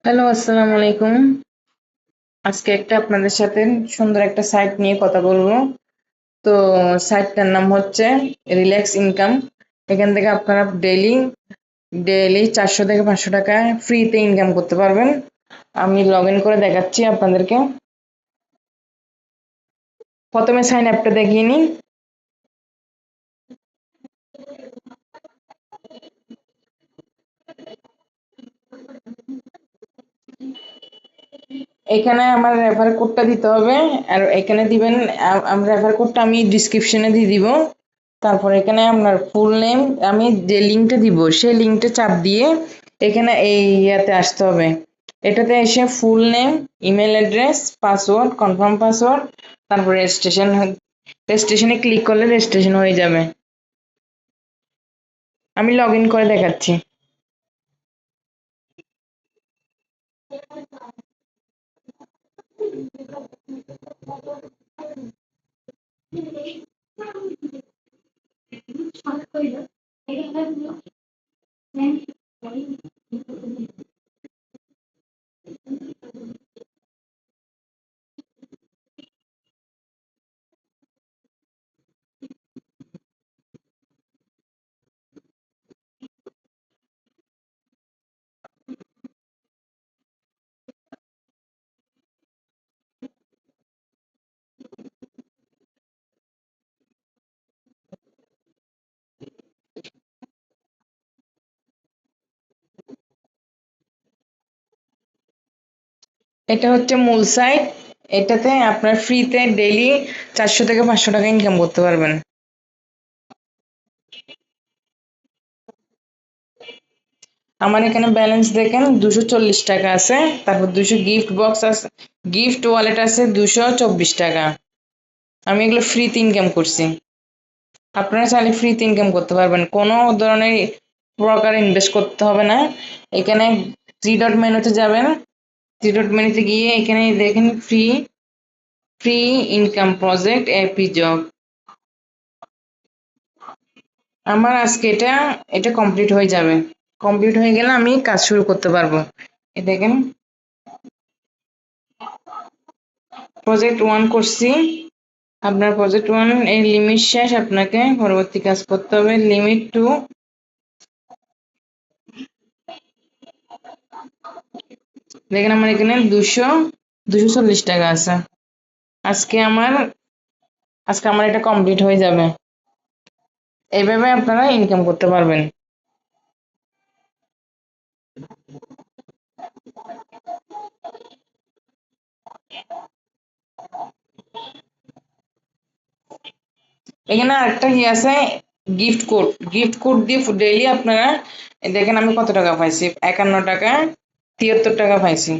Hello, আসসালামু আলাইকুম। আজকে আপনাদের সাথে সুন্দর একটা সাইট নিয়ে কথা বলবো। তো সাইটটার নাম হচ্ছে রিল্যাক্স ইনকাম। এখান থেকে আপনারা ডেইলি ডেইলি 400 থেকে 500 টাকা ফ্রিতে ইনকাম করতে পারবেন। আমি লগ ইন করে দেখাচ্ছি আপনাদেরকে। প্রথমে সাইন আপটা দেখিয়ে নিই। এখানে আমার রেফার কোডটা দিতে হবে। আর এখানে দিবেন, রেফার কোডটা আমি ডিসক্রিপশনে দিয়ে দিব। তারপর এখানে আপনার ফুল নেম, আমি যে লিঙ্কটা দিব সেই লিঙ্কটা চাপ দিয়ে এখানে এই ইয়াতে আসতে হবে। এটাতে এসে full name, email address, password, confirm password, তারপর রেজিস্ট্রেশন। রেজিস্ট্রেশনে ক্লিক করলে রেজিস্ট্রেশন হয়ে যাবে। আমি লগ ইন করে দেখাচ্ছি। এটা হচ্ছে মূল সাইট। এটাতে আপনার ফ্রিতে ডেইলি 400 থেকে 500 টাকা ইনকাম করতে পারবেন। আমার এখানে ব্যালেন্স দেখেন 240 টাকা আছে। তারপর 200 গিফট বক্স আছে, গিফট ওয়ালেট আছে 224 টাকা। আমি এগুলো ফ্রিতে ইনকাম করছি। আপনারা চাইলে ফ্রিতে ইনকাম করতে পারবেন, কোনো ধরনের প্রকার ইনভেস্ট করতে হবে না। এখানে থ্রি ডট মেনুতে যাবেন। থ্রি ডট মেনুতে গিয়ে এখানে দেখেন free free income project app job. আমার আজকে এটা কমপ্লিট হয়ে যাবে। কমপ্লিট হয়ে গেলে আমি কাজ শুরু করতে পারবো। এ দেখেন, প্রজেক্ট 1 করছি। আপনার প্রজেক্ট 1 এর লিমিট শেষ, আপনাকে পরবর্তী কাজ করতে হবে। লিমিট 2, দেখেন আমার এখানে 240 টাকা আছে। আজকে আমার আজকে আমার এটা কমপ্লিট হয়ে যাবে। এইভাবে আপনারা ইনকাম করতে পারবেন। এখানে আরেকটা কি আছে, গিফট কোড। গিফট কোড দিয়ে ডেইলি আপনারা দেখেন আমি কত টাকা পাইছি, 51 টাকা 73 টাকা পাইছি।